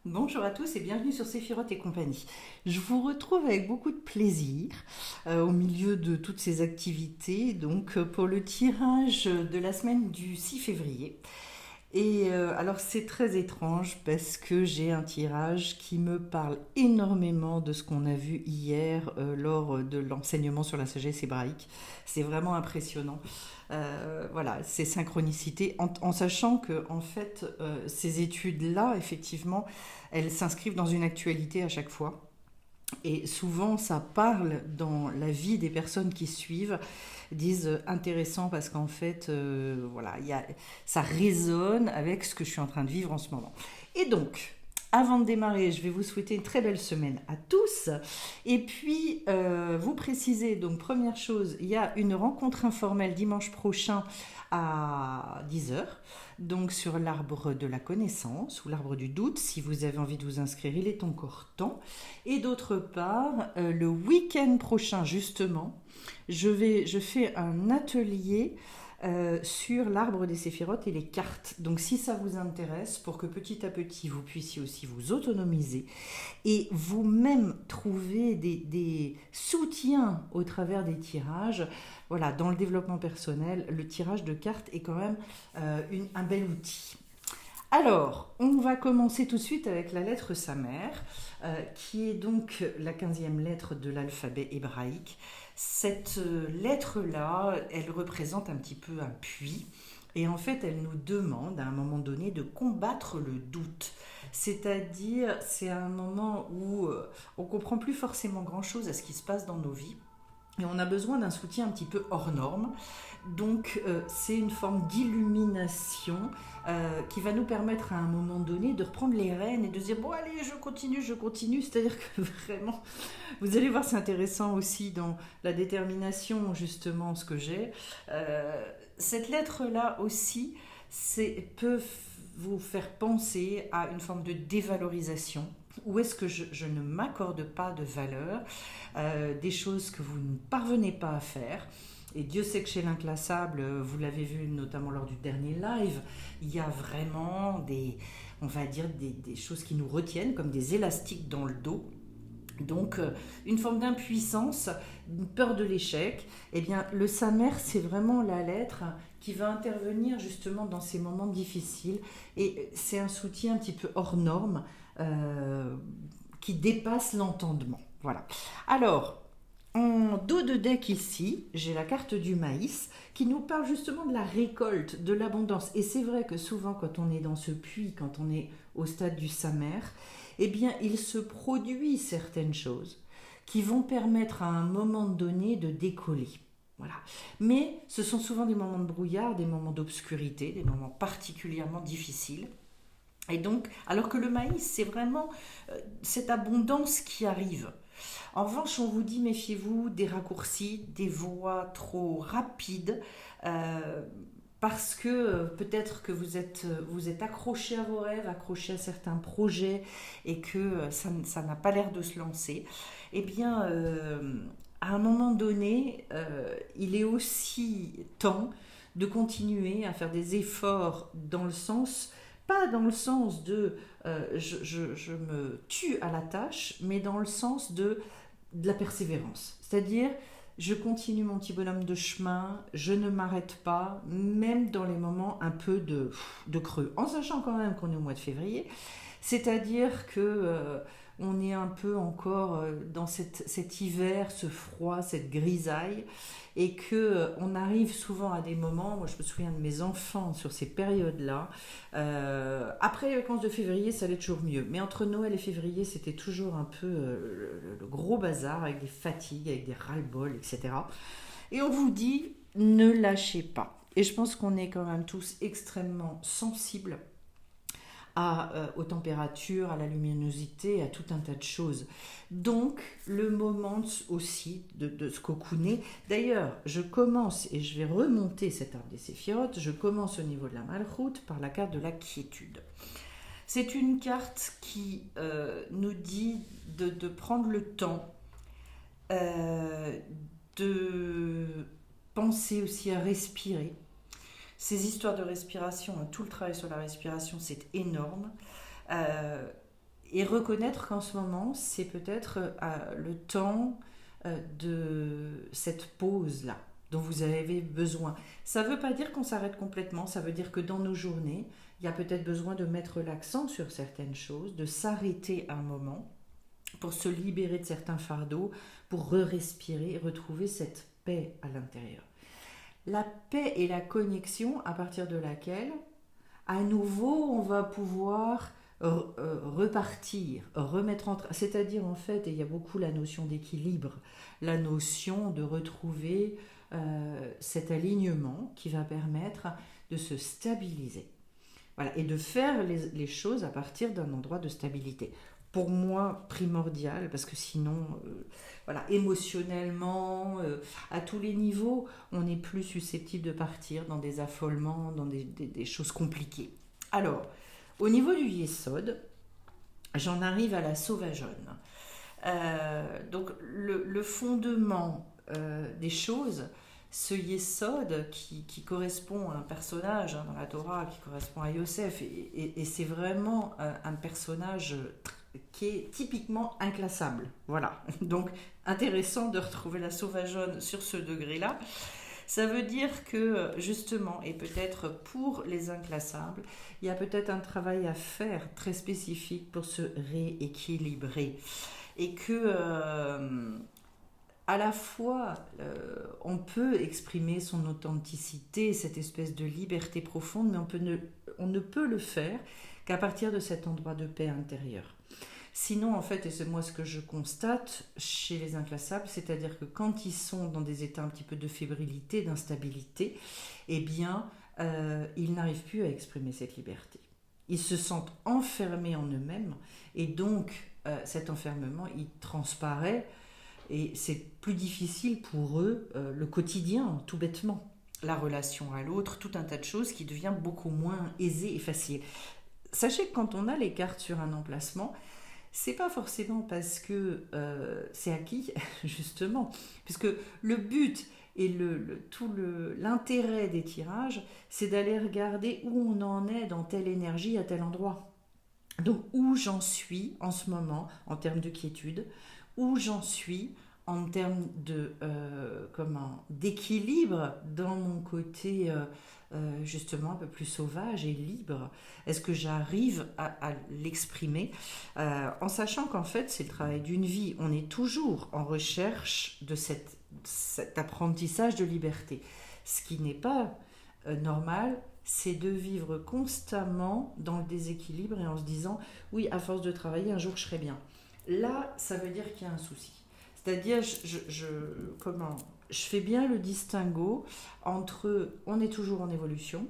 Bonjour à tous et bienvenue sur Séphiroth et compagnie. Je vous retrouve avec beaucoup de plaisir au milieu de toutes ces activités, pour le tirage de la semaine du 6 février. Alors c'est très étrange parce que j'ai un tirage qui me parle énormément de ce qu'on a vu hier lors de l'enseignement sur la sagesse hébraïque. C'est vraiment impressionnant. Voilà, ces synchronicités, en sachant que en fait, ces études-là, effectivement, elles s'inscrivent dans une actualité à chaque fois. Et souvent, ça parle dans la vie des personnes qui suivent, disent intéressant parce qu'en fait, voilà, ça résonne avec ce que je suis en train de vivre en ce moment. Et donc, avant de démarrer, je vais vous souhaiter une très belle semaine à tous. Et puis, vous préciser, donc première chose, il y a une rencontre informelle dimanche prochain à 10 heures, donc sur l'arbre de la connaissance ou l'arbre du doute. Si vous avez envie de vous inscrire, il est encore temps. Et d'autre part, le week-end prochain, justement, je fais un atelier sur l'arbre des séphirotes et les cartes. Donc si ça vous intéresse, pour que petit à petit vous puissiez aussi vous autonomiser et vous-même trouver des soutiens au travers des tirages. Voilà, dans le développement personnel, le tirage de cartes est quand même un bel outil. Alors, on va commencer tout de suite avec la lettre Samer, qui est donc la 15e lettre de l'alphabet hébraïque. Cette lettre-là, elle représente un petit peu un puits, et en fait, elle nous demande à un moment donné de combattre le doute. C'est-à-dire, c'est un moment où on ne comprend plus forcément grand-chose à ce qui se passe dans nos vies. Et on a besoin d'un soutien un petit peu hors norme. Donc c'est une forme d'illumination qui va nous permettre à un moment donné de reprendre les rênes et de se dire bon allez je continue. C'est-à-dire que vraiment, vous allez voir c'est intéressant aussi dans la détermination justement ce que j'ai. Cette lettre-là aussi peut vous faire penser à une forme de dévalorisation. Où est-ce que je ne m'accorde pas de valeur, des choses que vous ne parvenez pas à faire. Et Dieu sait que chez l'inclassable, vous l'avez vu notamment lors du dernier live, il y a vraiment on va dire des choses qui nous retiennent comme des élastiques dans le dos. Donc, une forme d'impuissance, une peur de l'échec. Eh bien, le Samer, c'est vraiment la lettre qui va intervenir justement dans ces moments difficiles. Et c'est un soutien un petit peu hors norme euh, qui dépasse l'entendement. Voilà. Alors, en dos de deck ici, j'ai la carte du maïs qui nous parle justement de la récolte, de l'abondance. Et c'est vrai que souvent, quand on est dans ce puits, quand on est au stade du Samer, eh bien, il se produit certaines choses qui vont permettre à un moment donné de décoller. Voilà. Mais ce sont souvent des moments de brouillard, des moments d'obscurité, des moments particulièrement difficiles. Et donc, alors que le maïs, c'est vraiment cette abondance qui arrive. En revanche, on vous dit méfiez-vous des raccourcis, des voies trop rapides, euh, parce que peut-être que vous êtes accroché à vos rêves, accroché à certains projets, et que ça n'a pas l'air de se lancer. Eh bien, à un moment donné, il est aussi temps de continuer à faire des efforts dans le sens, pas dans le sens de je me tue à la tâche, mais dans le sens de la persévérance. C'est-à-dire, je continue mon petit bonhomme de chemin, je ne m'arrête pas, même dans les moments un peu de creux, en sachant quand même qu'on est au mois de février. C'est-à-dire que on est un peu encore dans cet hiver, ce froid, cette grisaille, et que on arrive souvent à des moments. Moi, je me souviens de mes enfants sur ces périodes-là. Après les vacances de février, ça allait toujours mieux, mais entre Noël et février, c'était toujours un peu le gros bazar avec des fatigues, avec des ras-le-bol, etc. Et on vous dit ne lâchez pas. Et je pense qu'on est quand même tous extrêmement sensibles aux températures, à la luminosité, à tout un tas de choses. Donc, le moment aussi de se cocooner. D'ailleurs, je commence, et je vais remonter cet arbre des séphirotes, je commence au niveau de la malchoute par la carte de la quiétude. C'est une carte qui nous dit de prendre le temps, euh, de penser aussi à respirer. Ces histoires de respiration, tout le travail sur la respiration, c'est énorme. Euh, et reconnaître qu'en ce moment, c'est peut-être le temps de cette pause-là dont vous avez besoin. Ça ne veut pas dire qu'on s'arrête complètement, ça veut dire que dans nos journées, il y a peut-être besoin de mettre l'accent sur certaines choses, de s'arrêter un moment pour se libérer de certains fardeaux, pour re-respirer, retrouver cette paix à l'intérieur. La paix et la connexion à partir de laquelle, à nouveau, on va pouvoir repartir, remettre en c'est-à-dire en fait, et il y a beaucoup la notion d'équilibre, la notion de retrouver cet alignement qui va permettre de se stabiliser. Voilà, et de faire les choses à partir d'un endroit de stabilité. Pour moi, primordial, parce que sinon, voilà, émotionnellement, à tous les niveaux, on est plus susceptible de partir dans des affolements, dans des choses compliquées. Alors, au niveau du Yesod, j'en arrive à la sauvageonne. Donc, le fondement des choses, ce Yesod qui correspond à un personnage dans la Torah, qui correspond à Yosef, et c'est vraiment un personnage qui est typiquement inclassable. Voilà, donc intéressant de retrouver la sauvageonne sur ce degré-là. Ça veut dire que justement, et peut-être pour les inclassables, il y a peut-être un travail à faire très spécifique pour se rééquilibrer. Et que à la fois, on peut exprimer son authenticité, cette espèce de liberté profonde, mais on ne peut le faire qu'à partir de cet endroit de paix intérieure. Sinon, en fait, et c'est moi ce que je constate chez les inclassables, c'est-à-dire que quand ils sont dans des états un petit peu de fébrilité, d'instabilité, eh bien, ils n'arrivent plus à exprimer cette liberté. Ils se sentent enfermés en eux-mêmes, et donc cet enfermement, il transparaît, et c'est plus difficile pour eux, le quotidien, tout bêtement. La relation à l'autre, tout un tas de choses qui devient beaucoup moins aisé et facile. Sachez que quand on a les cartes sur un emplacement, c'est pas forcément parce que c'est acquis, justement, puisque le but et l'intérêt des tirages, c'est d'aller regarder où on en est dans telle énergie à tel endroit. Donc où j'en suis en ce moment en termes de quiétude, où j'en suis en termes d'équilibre dans mon côté justement un peu plus sauvage et libre. Est-ce que j'arrive à l'exprimer en sachant qu'en fait c'est le travail d'une vie. On est toujours en recherche de cet apprentissage de liberté. Ce qui n'est pas normal, c'est de vivre constamment dans le déséquilibre et en se disant oui, à force de travailler, un jour je serai bien. Là, ça veut dire qu'il y a un souci. C'est-à-dire, je fais bien le distinguo entre on est toujours en évolution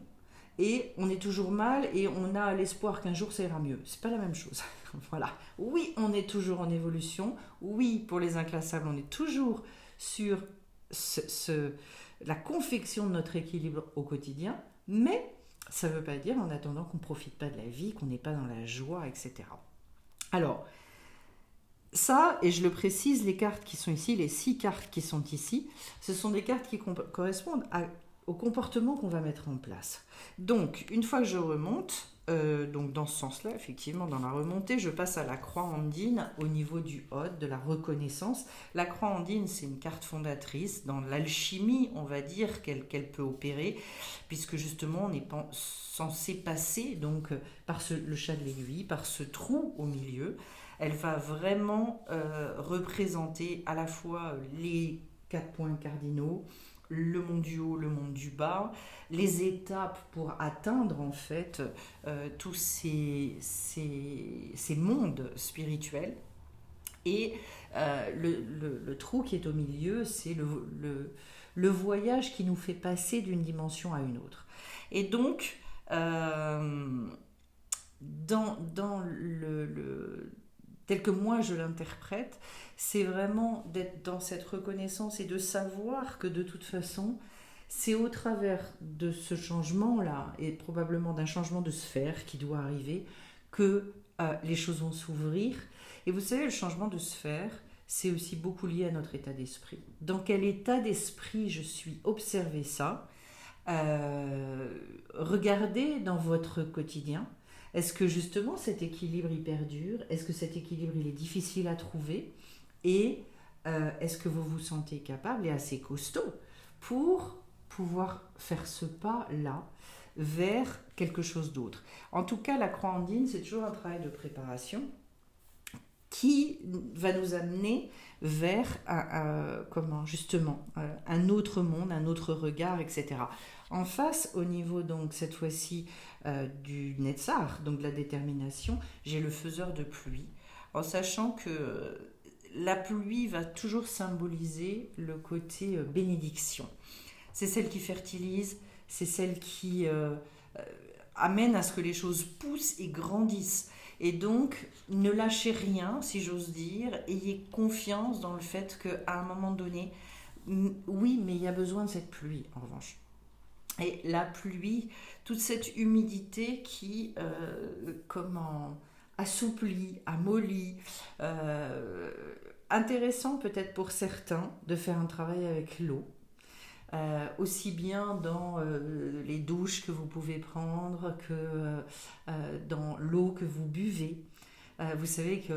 et on est toujours mal et on a l'espoir qu'un jour ça ira mieux. C'est pas la même chose. Voilà. Oui, on est toujours en évolution. Oui, pour les inclassables, on est toujours sur la confection de notre équilibre au quotidien, mais ça ne veut pas dire en attendant qu'on ne profite pas de la vie, qu'on n'est pas dans la joie, etc. Alors, ça, et je le précise, les cartes qui sont ici, les 6 cartes qui sont ici, ce sont des cartes qui correspondent au comportement qu'on va mettre en place. Donc, une fois que je remonte, donc dans ce sens-là, effectivement, dans la remontée, je passe à la croix andine au niveau du Hod, de la reconnaissance. La croix andine, c'est une carte fondatrice. Dans l'alchimie, on va dire qu'elle peut opérer, puisque justement, on est censé passer donc, par le chat de l'aiguille, par ce trou au milieu. Elle va vraiment représenter à la fois les 4 points cardinaux, le monde du haut, le monde du bas, les étapes pour atteindre en fait tous ces mondes spirituels. Et le trou qui est au milieu, c'est le voyage qui nous fait passer d'une dimension à une autre. Et donc, dans tel que moi je l'interprète, c'est vraiment d'être dans cette reconnaissance et de savoir que de toute façon, c'est au travers de ce changement-là, et probablement d'un changement de sphère qui doit arriver, que les choses vont s'ouvrir. Et vous savez, le changement de sphère, c'est aussi beaucoup lié à notre état d'esprit. Dans quel état d'esprit je suis? Observez ça. Regardez dans votre quotidien. Est-ce que justement cet équilibre il perdure? Est-ce que cet équilibre il est difficile à trouver? Et est-ce que vous vous sentez capable et assez costaud pour pouvoir faire ce pas-là vers quelque chose d'autre? En tout cas, la croix andine, c'est toujours un travail de préparation qui va nous amener vers comment justement un autre monde, un autre regard, etc. En face, au niveau donc cette fois-ci du Netzar, donc de la détermination, j'ai le faiseur de pluie, en sachant que la pluie va toujours symboliser le côté bénédiction. C'est celle qui fertilise, c'est celle qui amène à ce que les choses poussent et grandissent. Et donc, ne lâchez rien, si j'ose dire, ayez confiance dans le fait qu'à un moment donné, oui, mais il y a besoin de cette pluie, en revanche. Et la pluie, toute cette humidité qui, comment, assouplit, amollit, euh, intéressant peut-être pour certains de faire un travail avec l'eau. Aussi bien dans les douches que vous pouvez prendre que dans l'eau que vous buvez. Vous savez qu'il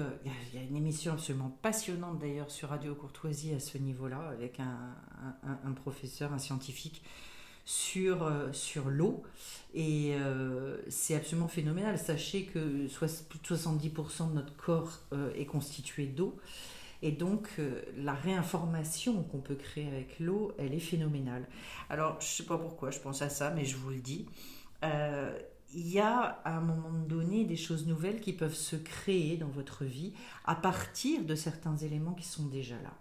y a une émission absolument passionnante d'ailleurs sur Radio Courtoisie à ce niveau-là, avec un professeur, un scientifique, sur l'eau. Et c'est absolument phénoménal. Sachez que plus de 70% de notre corps est constitué d'eau. Et donc, la réinformation qu'on peut créer avec l'eau, elle est phénoménale. Alors, je ne sais pas pourquoi je pense à ça, mais je vous le dis. Il y a à un moment donné des choses nouvelles qui peuvent se créer dans votre vie à partir de certains éléments qui sont déjà là.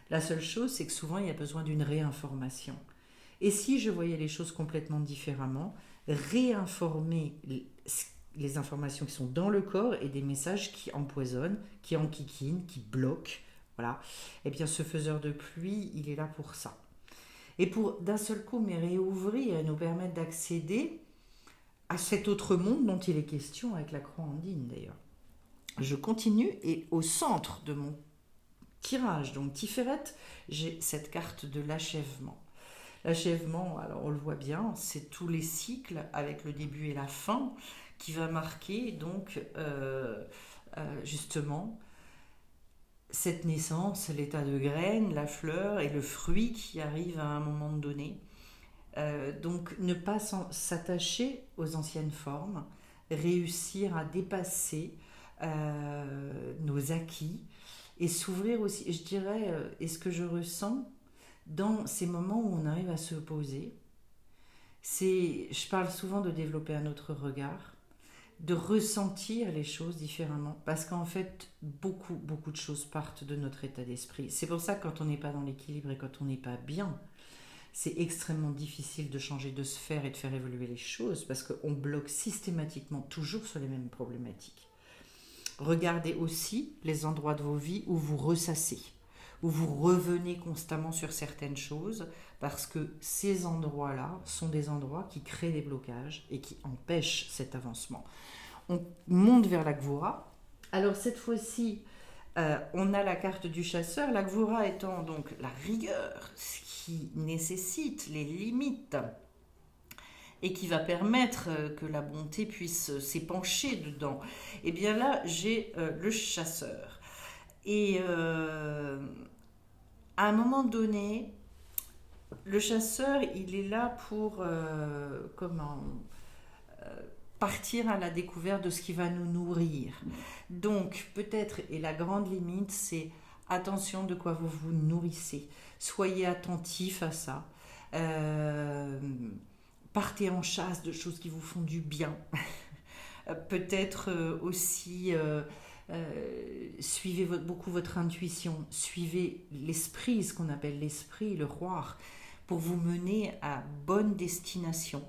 La seule chose, c'est que souvent, il y a besoin d'une réinformation. Et si je voyais les choses complètement différemment, réinformer les informations qui sont dans le corps et des messages qui empoisonnent, qui enquiquinent, qui bloquent, voilà, eh bien ce faiseur de pluie, il est là pour ça. Et pour d'un seul coup, mais réouvrir et nous permettre d'accéder à cet autre monde dont il est question avec la croix andine d'ailleurs. Je continue et au centre de mon tirage, donc Tiferet, j'ai cette carte de l'achèvement. L'achèvement, alors on le voit bien, c'est tous les cycles avec le début et la fin qui va marquer donc justement cette naissance, l'état de graine, la fleur et le fruit qui arrive à un moment donné. Donc ne pas s'attacher aux anciennes formes, réussir à dépasser nos acquis et s'ouvrir aussi, et je dirais, et ce que je ressens dans ces moments où on arrive à se poser, je parle souvent de développer un autre regard, de ressentir les choses différemment, parce qu'en fait, beaucoup de choses partent de notre état d'esprit. C'est pour ça que quand on n'est pas dans l'équilibre et quand on n'est pas bien, c'est extrêmement difficile de changer de sphère et de faire évoluer les choses, parce qu'on bloque systématiquement toujours sur les mêmes problématiques. Regardez aussi les endroits de vos vies où vous ressassez, où vous revenez constamment sur certaines choses, parce que ces endroits-là sont des endroits qui créent des blocages et qui empêchent cet avancement. On monte vers la Gvura. Alors cette fois-ci, on a la carte du chasseur, la Gvura étant donc la rigueur, ce qui nécessite les limites et qui va permettre que la bonté puisse s'épancher dedans. Et bien là, j'ai le chasseur. Et à un moment donné, le chasseur, il est là pour partir à la découverte de ce qui va nous nourrir. Donc, peut-être, et la grande limite, c'est attention de quoi vous vous nourrissez. Soyez attentif à ça. Partez en chasse de choses qui vous font du bien. Peut-être aussi suivez beaucoup votre intuition, suivez l'esprit, ce qu'on appelle l'esprit, le roi, pour vous mener à bonne destination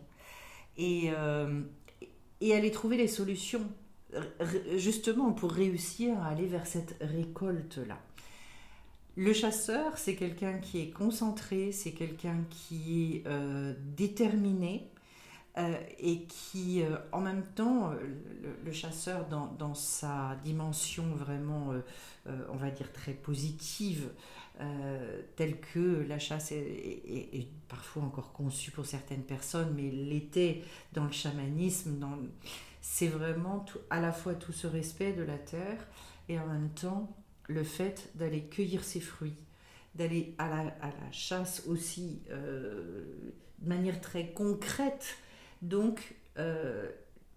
et aller trouver les solutions justement pour réussir à aller vers cette récolte-là. Le chasseur, c'est quelqu'un qui est concentré, c'est quelqu'un qui est déterminé, et qui, en même temps, le chasseur dans sa dimension vraiment, on va dire, très positive, telle que la chasse est parfois encore conçue pour certaines personnes, mais l'était dans le chamanisme, c'est vraiment à la fois tout ce respect de la terre et en même temps le fait d'aller cueillir ses fruits, d'aller à la chasse aussi de manière très concrète. Donc,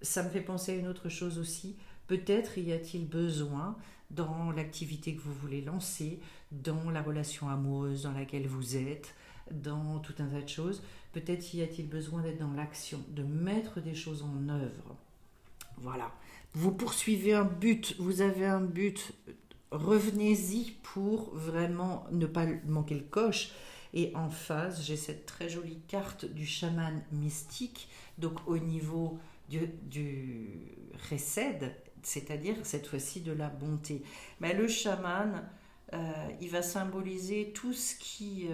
ça me fait penser à une autre chose aussi. Peut-être y a-t-il besoin, dans l'activité que vous voulez lancer, dans la relation amoureuse dans laquelle vous êtes, dans tout un tas de choses, peut-être y a-t-il besoin d'être dans l'action, de mettre des choses en œuvre. Voilà. Vous poursuivez un but, vous avez un but, revenez-y pour vraiment ne pas manquer le coche. Et en face, j'ai cette très jolie carte du chaman mystique, donc au niveau du Chesed, c'est-à-dire cette fois-ci de la bonté. Mais le chaman, il va symboliser tout ce qui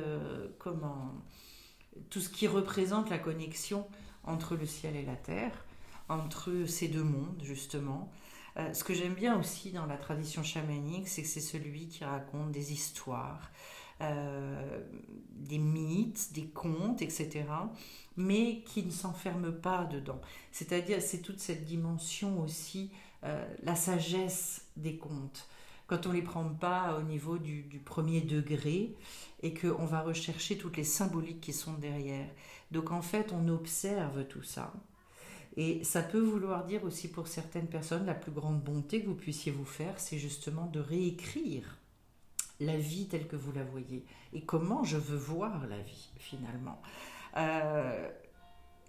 représente la connexion entre le ciel et la terre, entre ces deux mondes justement. Ce que j'aime bien aussi dans la tradition chamanique, c'est que c'est celui qui raconte des histoires, des mythes, des contes, etc., mais qui ne s'enferme pas dedans. C'est-à-dire, c'est toute cette dimension aussi, la sagesse des contes. Quand on ne les prend pas au niveau du premier degré et qu'on va rechercher toutes les symboliques qui sont derrière. Donc en fait, on observe tout ça. Et ça peut vouloir dire aussi pour certaines personnes, la plus grande bonté que vous puissiez vous faire, c'est justement de réécrire la vie telle que vous la voyez. Et comment je veux voir la vie, finalement.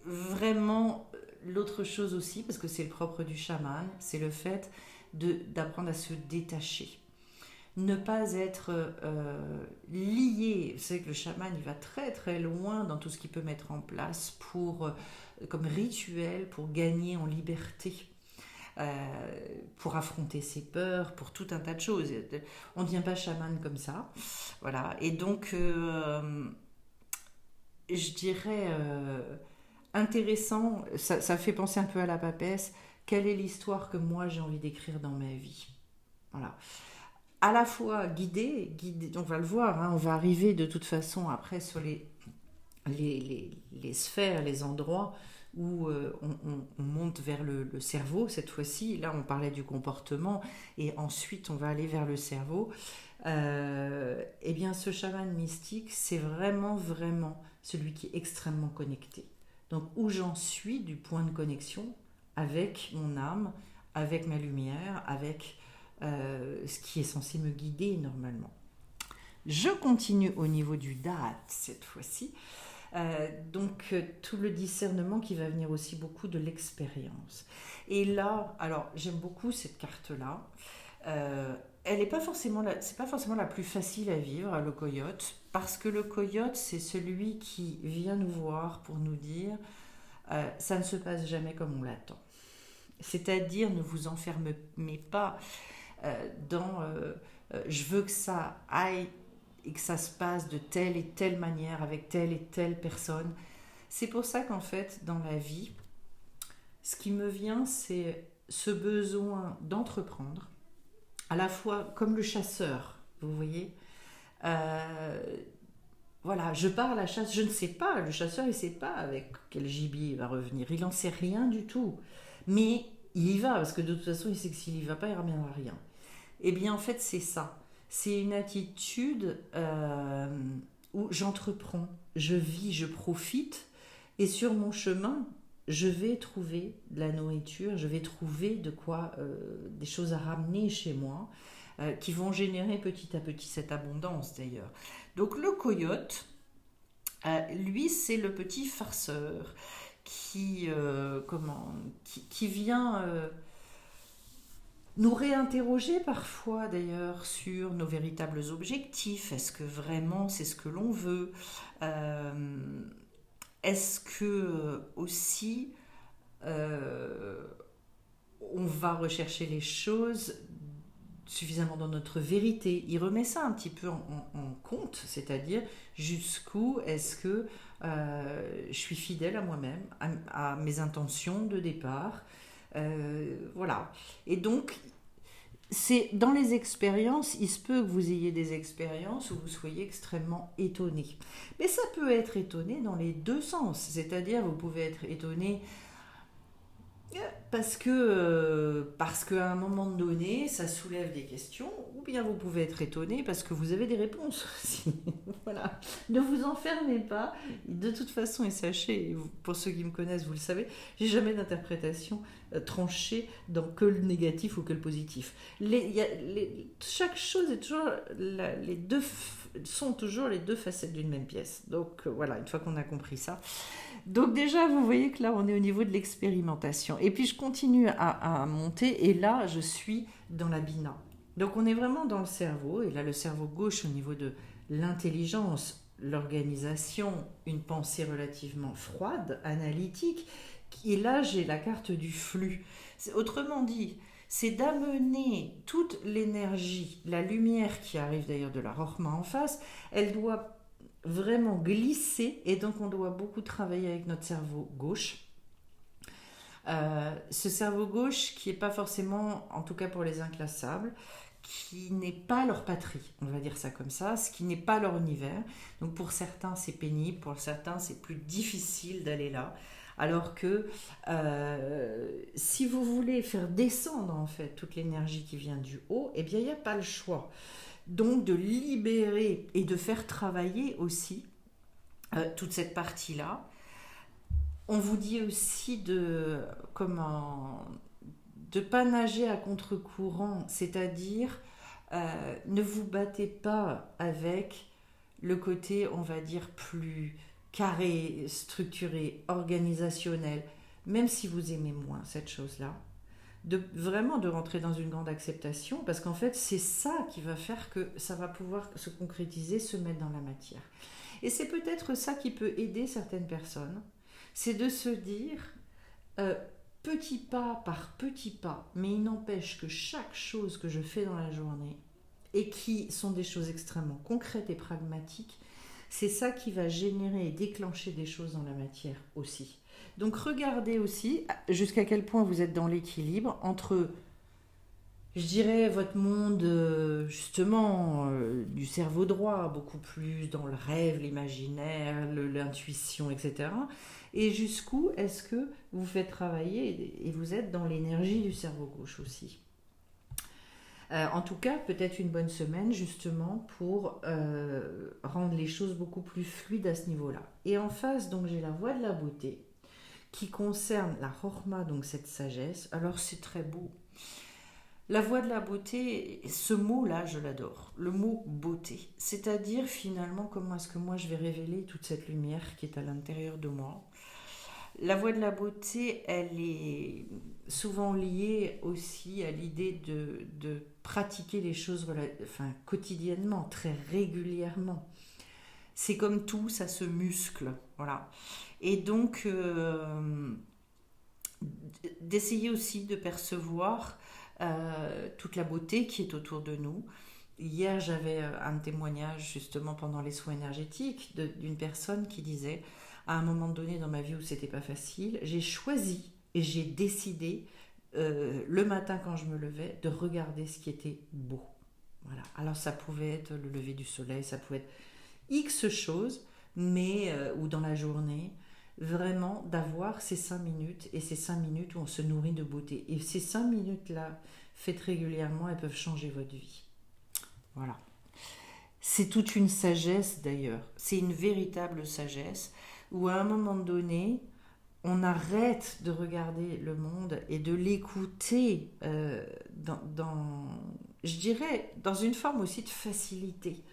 Vraiment, l'autre chose aussi, parce que c'est le propre du chaman, c'est le fait d'apprendre à se détacher. Ne pas être lié. Vous savez que le chaman, il va très très loin dans tout ce qu'il peut mettre en place comme rituel pour gagner en liberté. Pour affronter ses peurs, pour tout un tas de choses. On ne devient pas chaman comme ça. Voilà. Et donc, je dirais intéressant, ça fait penser un peu à la papesse. Quelle est l'histoire que moi j'ai envie d'écrire dans ma vie? Voilà. À la fois guidé, on va le voir, hein, on va arriver de toute façon après sur les sphères, les endroits où on monte vers le cerveau cette fois-ci. Là, on parlait du comportement et ensuite on va aller vers le cerveau. Eh bien, ce chaman mystique, c'est vraiment, vraiment celui qui est extrêmement connecté. Donc, où j'en suis du point de connexion avec mon âme, avec ma lumière, avec ce qui est censé me guider normalement. Je continue au niveau du date cette fois-ci. Donc tout le discernement qui va venir aussi beaucoup de l'expérience. Et là, alors j'aime beaucoup cette carte-là. Elle n'est pas forcément c'est pas forcément la plus facile à vivre, le coyote, parce que le coyote, c'est celui qui vient nous voir pour nous dire ça ne se passe jamais comme on l'attend. C'est-à-dire, ne vous enfermez pas dans je veux que ça aille et que ça se passe de telle et telle manière avec telle et telle personne. C'est pour ça qu'en fait, dans la vie, ce qui me vient, c'est ce besoin d'entreprendre, à la fois comme le chasseur, vous voyez. Voilà, je pars à la chasse, je ne sais pas, le chasseur, il ne sait pas avec quel gibier il va revenir, il n'en sait rien du tout. Mais il y va, parce que de toute façon, il sait que s'il n'y va pas, il ne ramènera rien. Eh bien, en fait, c'est ça. C'est une attitude où j'entreprends, je vis, je profite, et sur mon chemin, je vais trouver de la nourriture, je vais trouver de quoi, des choses à ramener chez moi, qui vont générer petit à petit cette abondance d'ailleurs. Donc le coyote, lui, c'est le petit farceur qui vient nous réinterroger parfois d'ailleurs sur nos véritables objectifs. Est-ce que vraiment c'est ce que l'on veut? Est-ce que aussi on va rechercher les choses suffisamment dans notre vérité? Il remet ça un petit peu en compte, c'est-à-dire jusqu'où est-ce que je suis fidèle à moi-même, à mes intentions de départ. Voilà. Et donc, c'est dans les expériences, il se peut que vous ayez des expériences où vous soyez extrêmement étonné. Mais ça peut être étonné dans les deux sens. C'est-à-dire, vous pouvez être étonné parce qu'à un moment donné, ça soulève des questions, ou bien vous pouvez être étonné parce que vous avez des réponses aussi. Voilà. Ne vous enfermez pas. De toute façon, et sachez, pour ceux qui me connaissent, vous le savez, j'ai jamais d'interprétation tranchée dans que le négatif ou que le positif. Chaque chose est toujours sont toujours les deux facettes d'une même pièce. Donc voilà, une fois qu'on a compris ça. Donc déjà, vous voyez que là, on est au niveau de l'expérimentation. Et puis, je continue à monter, et là, je suis dans la bina. Donc, on est vraiment dans le cerveau, et là, le cerveau gauche, au niveau de l'intelligence, l'organisation, une pensée relativement froide, analytique, et là, j'ai la carte du flux. Autrement dit, c'est d'amener toute l'énergie, la lumière qui arrive d'ailleurs de la Rochma en face, elle doit vraiment glisser, et donc on doit beaucoup travailler avec notre cerveau gauche. Ce cerveau gauche qui n'est pas forcément, en tout cas pour les inclassables, qui n'est pas leur patrie, on va dire ça comme ça, ce qui n'est pas leur univers. Donc pour certains c'est pénible, pour certains c'est plus difficile d'aller là. Alors que si vous voulez faire descendre en fait toute l'énergie qui vient du haut, eh bien il n'y a pas le choix. Donc de libérer et de faire travailler aussi toute cette partie-là. On vous dit aussi de pas nager à contre-courant, c'est-à-dire ne vous battez pas avec le côté, on va dire, plus carré, structuré, organisationnel, même si vous aimez moins cette chose-là. Vraiment de rentrer dans une grande acceptation, parce qu'en fait c'est ça qui va faire que ça va pouvoir se concrétiser, se mettre dans la matière. Et c'est peut-être ça qui peut aider certaines personnes, c'est de se dire petit pas par petit pas, mais il n'empêche que chaque chose que je fais dans la journée, et qui sont des choses extrêmement concrètes et pragmatiques, c'est ça qui va générer et déclencher des choses dans la matière aussi. Donc regardez aussi jusqu'à quel point vous êtes dans l'équilibre entre, je dirais, votre monde justement du cerveau droit, beaucoup plus dans le rêve, l'imaginaire, l'intuition, etc. Et jusqu'où est-ce que vous faites travailler et vous êtes dans l'énergie du cerveau gauche aussi. En tout cas, peut-être une bonne semaine justement pour rendre les choses beaucoup plus fluides à ce niveau-là. Et en face, donc j'ai la voie de la beauté qui concerne la Chokhma, donc cette sagesse. Alors c'est très beau. La voie de la beauté, ce mot-là, je l'adore. Le mot beauté. C'est-à-dire finalement comment est-ce que moi je vais révéler toute cette lumière qui est à l'intérieur de moi. La voie de la beauté, elle est souvent liée aussi à l'idée de pratiquer les choses quotidiennement, très régulièrement. C'est comme tout, ça se muscle. Voilà. Et donc, d'essayer aussi de percevoir toute la beauté qui est autour de nous. Hier, j'avais un témoignage justement pendant les soins énergétiques d'une personne qui disait, à un moment donné dans ma vie où c'était pas facile, j'ai choisi et j'ai décidé le matin quand je me levais de regarder ce qui était beau. Voilà. Alors ça pouvait être le lever du soleil, ça pouvait être X choses, mais ou dans la journée, vraiment d'avoir ces 5 minutes, et ces 5 minutes où on se nourrit de beauté. Et ces 5 minutes-là, faites régulièrement, elles peuvent changer votre vie. Voilà. C'est toute une sagesse d'ailleurs. C'est une véritable sagesse où à un moment donné, on arrête de regarder le monde et de l'écouter je dirais, dans une forme aussi de facilité.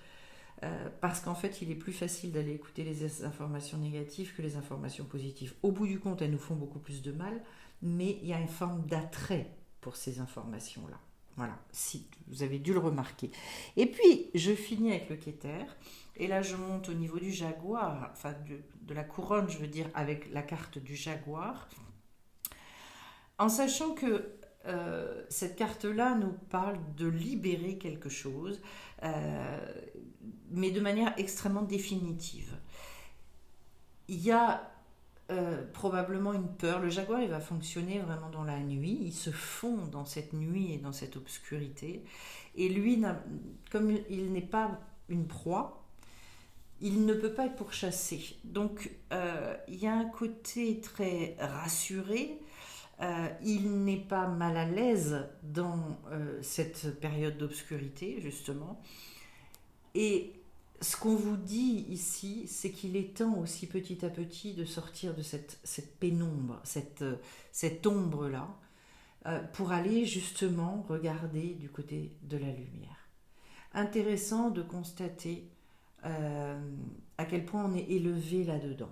Parce qu'en fait, il est plus facile d'aller écouter les informations négatives que les informations positives. Au bout du compte, elles nous font beaucoup plus de mal, mais il y a une forme d'attrait pour ces informations-là. Voilà, si vous avez dû le remarquer. Et puis, je finis avec le Keter, et là, je monte au niveau du jaguar, enfin de la couronne, je veux dire, avec la carte du jaguar, en sachant que cette carte-là nous parle de libérer quelque chose, mais de manière extrêmement définitive. Il y a probablement une peur. Le jaguar, il va fonctionner vraiment dans la nuit. Il se fond dans cette nuit et dans cette obscurité. Et lui, comme il n'est pas une proie, il ne peut pas être pourchassé. Donc, il y a un côté très rassuré, Il n'est pas mal à l'aise dans cette période d'obscurité, justement. Et ce qu'on vous dit ici, c'est qu'il est temps aussi petit à petit de sortir de cette pénombre, cette ombre-là, pour aller justement regarder du côté de la lumière. Intéressant de constater à quel point on est élevé là-dedans.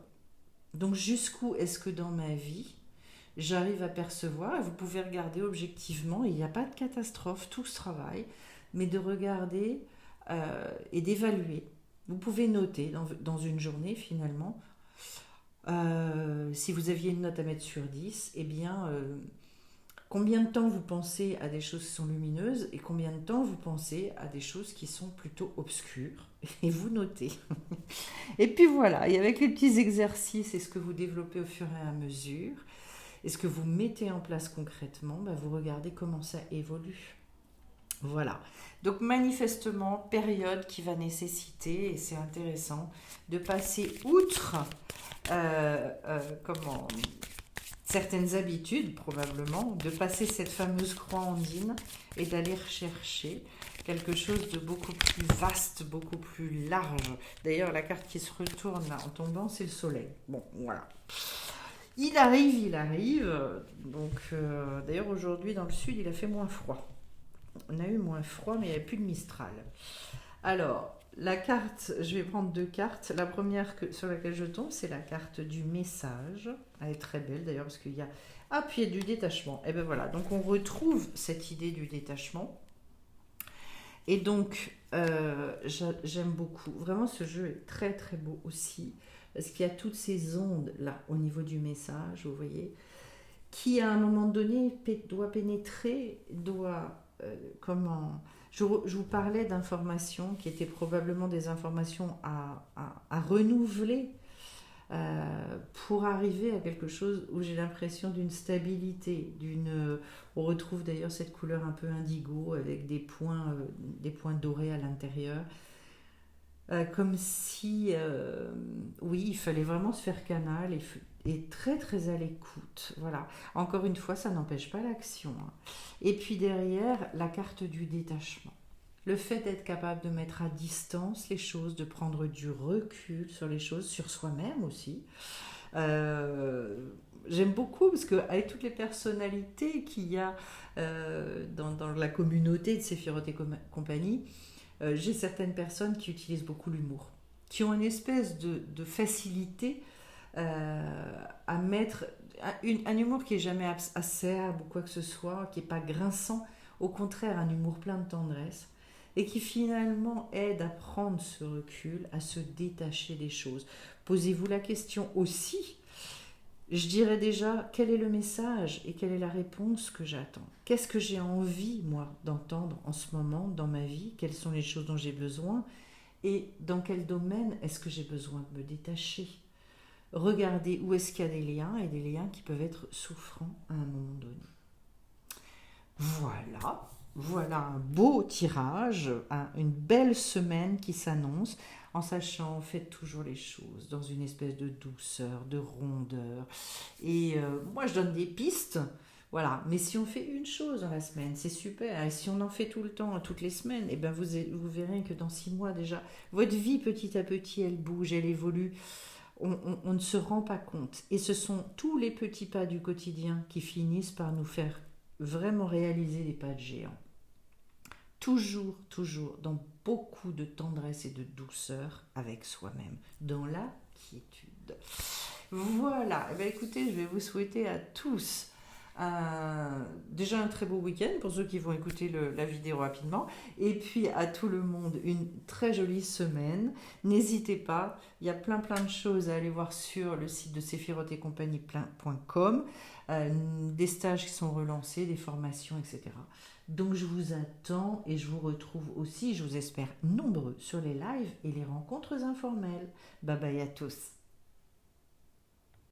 Donc jusqu'où est-ce que dans ma vie, j'arrive à percevoir, et vous pouvez regarder objectivement, il n'y a pas de catastrophe, tout se travaille, mais de regarder et d'évaluer. Vous pouvez noter dans une journée finalement, si vous aviez une note à mettre sur 10, eh bien, combien de temps vous pensez à des choses qui sont lumineuses et combien de temps vous pensez à des choses qui sont plutôt obscures. Et vous notez. Et puis voilà, et avec les petits exercices et ce que vous développez au fur et à mesure, et ce que vous mettez en place concrètement, vous regardez comment ça évolue. Voilà. Donc manifestement, période qui va nécessiter, et c'est intéressant, de passer outre certaines habitudes probablement, de passer cette fameuse croix andine et d'aller rechercher quelque chose de beaucoup plus vaste, beaucoup plus large. D'ailleurs, la carte qui se retourne là en tombant, c'est le soleil. Bon, voilà. Il arrive. Donc, d'ailleurs, aujourd'hui, dans le sud, il a fait moins froid. On a eu moins froid, mais il n'y avait plus de Mistral. Alors, la carte, je vais prendre 2 cartes. La première sur laquelle je tombe, c'est la carte du message. Elle est très belle d'ailleurs, parce qu'il y a... Ah, puis il y a du détachement. Et bien voilà, donc on retrouve cette idée du détachement. Et donc, j'aime beaucoup. Vraiment, ce jeu est très très beau aussi, parce qu'il y a toutes ces ondes là, au niveau du message, vous voyez, qui à un moment donné doit pénétrer, Je vous parlais d'informations qui étaient probablement des informations à renouveler pour arriver à quelque chose où j'ai l'impression d'une stabilité, on retrouve d'ailleurs cette couleur un peu indigo avec des points dorés à l'intérieur. Comme si, oui, il fallait vraiment se faire canal et très très à l'écoute. Voilà. Encore une fois, ça n'empêche pas l'action. Hein. Et puis derrière, la carte du détachement. Le fait d'être capable de mettre à distance les choses, de prendre du recul sur les choses, sur soi-même aussi. J'aime beaucoup parce qu'avec toutes les personnalités qu'il y a dans la communauté de Séphiroth et compagnie, j'ai certaines personnes qui utilisent beaucoup l'humour, qui ont une espèce de facilité à mettre un humour qui est jamais acerbe ou quoi que ce soit, qui n'est pas grinçant, au contraire un humour plein de tendresse et qui finalement aide à prendre ce recul, à se détacher des choses. Posez-vous la question aussi, je dirais déjà, quel est le message et quelle est la réponse que j'attends? Qu'est-ce que j'ai envie, moi, d'entendre en ce moment dans ma vie? Quelles sont les choses dont j'ai besoin? Et dans quel domaine est-ce que j'ai besoin de me détacher? Regardez où est-ce qu'il y a des liens et des liens qui peuvent être souffrants à un moment donné. Voilà un beau tirage, une belle semaine qui s'annonce, en sachant, faites toujours les choses dans une espèce de douceur, de rondeur. Et moi, je donne des pistes, voilà. Mais si on fait une chose dans la semaine, c'est super. Et si on en fait tout le temps, toutes les semaines, eh ben vous verrez que dans 6 mois déjà, votre vie petit à petit, elle bouge, elle évolue. On ne se rend pas compte. Et ce sont tous les petits pas du quotidien qui finissent par nous faire vraiment réaliser des pas de géant. Toujours dans beaucoup de tendresse et de douceur avec soi-même, dans la quiétude. Voilà, eh bien, écoutez, je vais vous souhaiter à tous déjà un très beau week-end pour ceux qui vont écouter la vidéo rapidement, et puis à tout le monde une très jolie semaine. N'hésitez pas, il y a plein de choses à aller voir sur le site de sephiroth-et-compagnie.com, des stages qui sont relancés, des formations, etc. Donc je vous attends et je vous retrouve aussi, je vous espère nombreux sur les lives et les rencontres informelles. Bye bye à tous.